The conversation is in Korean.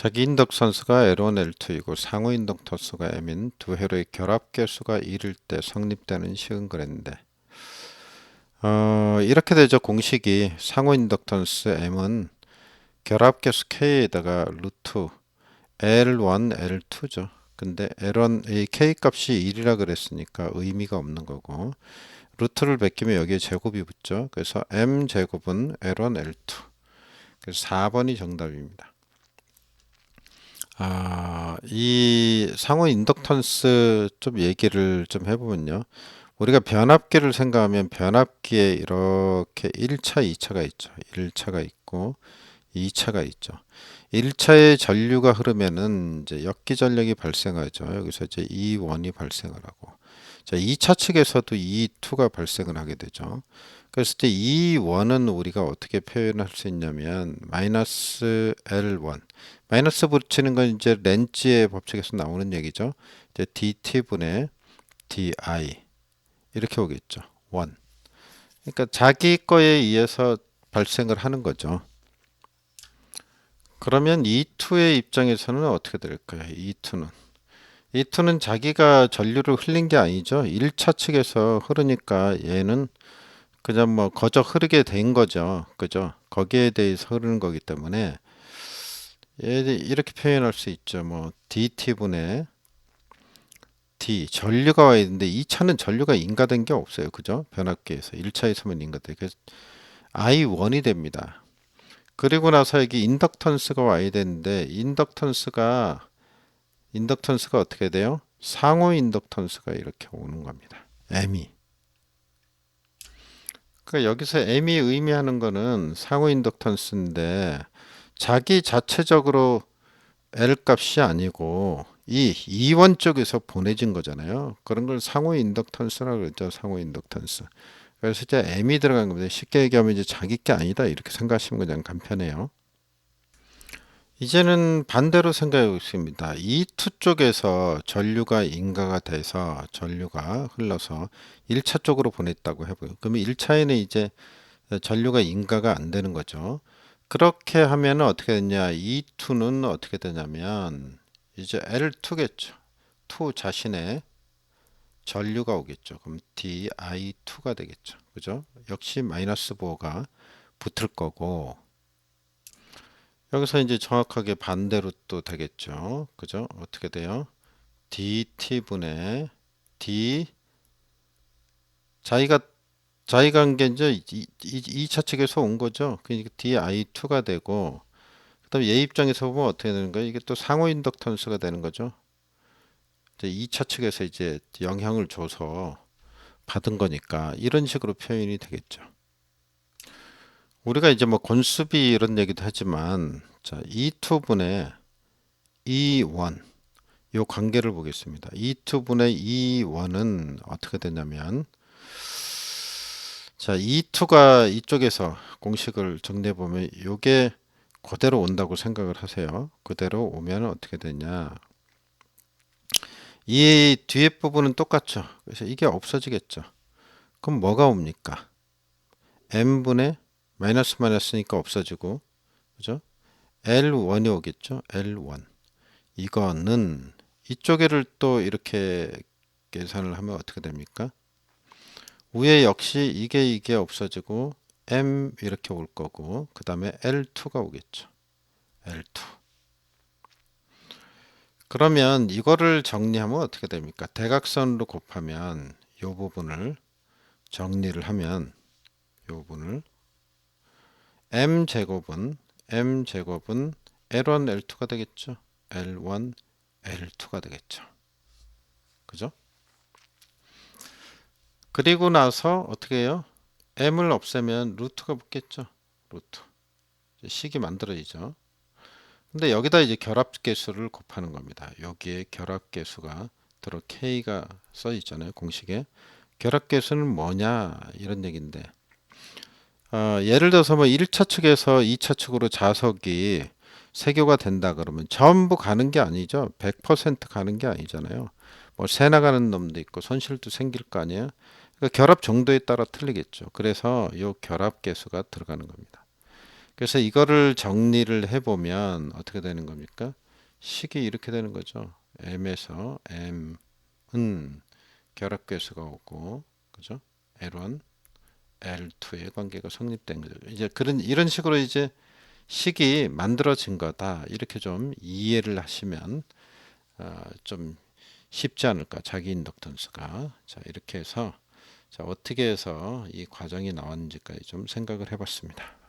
자기 인덕선수가 L1, L2이고 상호 인덕턴수가 M인 두 회로의 결합계수가 1일 때 성립되는 식은 그랬는데 이렇게 되죠. 공식이 상호 인덕턴스 M은 결합계수 K에다가 루트 L1, L2죠. 근데 L1, 이 K 값이 1이라 그랬으니까 의미가 없는 거고 루트를 베끼면 여기에 제곱이 붙죠. 그래서 M 제곱은 L1, L2. 그래서 4번이 정답입니다. 이 상호 인덕턴스 좀 얘기를 좀 해보면요. 우리가 변압기를 생각하면 변압기에 이렇게 1차, 2차가 있죠. 1차가 있고 2차가 있죠. 1차에 전류가 흐르면은 이제 역기 전력이 발생하죠. 여기서 이제 E1이 발생을 하고. 자, 2차 측에서도 E2가 발생을 하게 되죠. 그랬을 때 E1은 우리가 어떻게 표현할 수 있냐면 마이너스 L1 마이너스 붙이는 건 이제 렌즈의 법칙에서 나오는 얘기죠. 이제 dt분의 di 이렇게 오겠죠. 1. 그러니까 자기 거에 의해서 발생을 하는 거죠. 그러면 E2의 입장에서는 어떻게 될까요? E2는 자기가 전류를 흘린 게 아니죠. 1차 측에서 흐르니까 얘는 그냥 뭐 거저 흐르게 된 거죠. 그죠? 거기에 대해서 흐르는 거기 때문에 이렇게 표현할 수 있죠. 뭐 dt분의 D 전류가 와야 되는데 2차는 전류가 인가된 게 없어요. 그죠? 변압기에서 1차에서만 인가돼. 그래서 I1이 됩니다. 그리고 나서 여기 인덕턴스가 와야 되는데 인덕턴스가 어떻게 돼요? 상호 인덕턴스가 이렇게 오는 겁니다. M이. 그러니까 여기서 M이 의미하는 거는 상호 인덕턴스인데 자기 자체적으로 L 값이 아니고 이 이원 쪽에서 보내진 거잖아요. 그런 걸 상호 인덕턴스라고 그러죠. 상호 인덕턴스. 그래서 이제 M이 들어간 겁니다. 쉽게 얘기하면 이제 자기 게 아니다 이렇게 생각하시면 그냥 간편해요. 이제는 반대로 생각해 보겠습니다. E2 쪽에서 전류가 인가가 돼서 전류가 흘러서 1차 쪽으로 보냈다고 해보요. 그러면 1차에는 이제 전류가 인가가 안 되는 거죠. 그렇게 하면 어떻게 되냐? E2는 어떻게 되냐면 이제 L2겠죠. 2 자신의 전류가 오겠죠. 그럼 DI2가 되겠죠. 그죠? 역시 마이너스 보호가 붙을 거고 여기서 이제 정확하게 반대로 또 되겠죠. 그죠? 어떻게 돼요? DT분의 D 자기가 자기가 한 게 이제 2차 측에서 온 거죠. 그러니까 DI2가 되고 그다음에 얘 입장에서 보면 어떻게 되는 거예요? 이게 또 상호 인덕턴스가 되는 거죠. 이제 2차 측에서 이제 영향을 줘서 받은 거니까 이런 식으로 표현이 되겠죠. 우리가 이제 뭐 권수비 이런 얘기도 하지만 자, E2분의 E1 요 관계를 보겠습니다. E2분의 E1은 어떻게 되냐면 자, E2가 이쪽에서 공식을 정리해 보면 요게 그대로 온다고 생각을 하세요. 그대로 오면 어떻게 되냐? 이 뒤에 부분은 똑같죠. 그래서 이게 없어지겠죠. 그럼 뭐가 옵니까? M분의 마이너스 마이너스니까 없어지고 그죠? L1이 오겠죠. L1 이거는 이쪽에를 또 이렇게 계산을 하면 어떻게 됩니까? 위에 역시 이게 없어지고 M 이렇게 올 거고 그 다음에 L2가 오겠죠. L2 그러면 이거를 정리하면 어떻게 됩니까? 대각선으로 곱하면 이 부분을 정리를 하면 이 부분을 M제곱은 L1, L2가 되겠죠. L1, L2가 되겠죠. 그죠? 그리고 나서 어떻게 해요? M을 없애면 루트가 붙겠죠. 루트. 식이 만들어지죠. 근데 여기다 이제 결합계수를 곱하는 겁니다. 여기에 결합계수가 들어 K가 써 있잖아요. 공식에. 결합계수는 뭐냐 이런 얘기인데 예를 들어서 뭐 1차 측에서 2차 측으로 자석이 세교가 된다 그러면 전부 가는 게 아니죠. 100% 가는 게 아니잖아요. 뭐 새 나가는 놈도 있고 손실도 생길 거 아니에요. 그러니까 결합 정도에 따라 틀리겠죠. 그래서 이 결합 계수가 들어가는 겁니다. 그래서 이거를 정리를 해보면 어떻게 되는 겁니까? 식이 이렇게 되는 거죠. M에서 M은 결합계수가 오고, 그죠? L1, L2의 관계가 성립된 거죠. 이제 이런 식으로 이제 식이 만들어진 거다. 이렇게 좀 이해를 하시면 좀 쉽지 않을까? 자기 인덕턴스가. 자, 이렇게 해서 자, 어떻게 해서 이 과정이 나왔는지까지 좀 생각을 해봤습니다.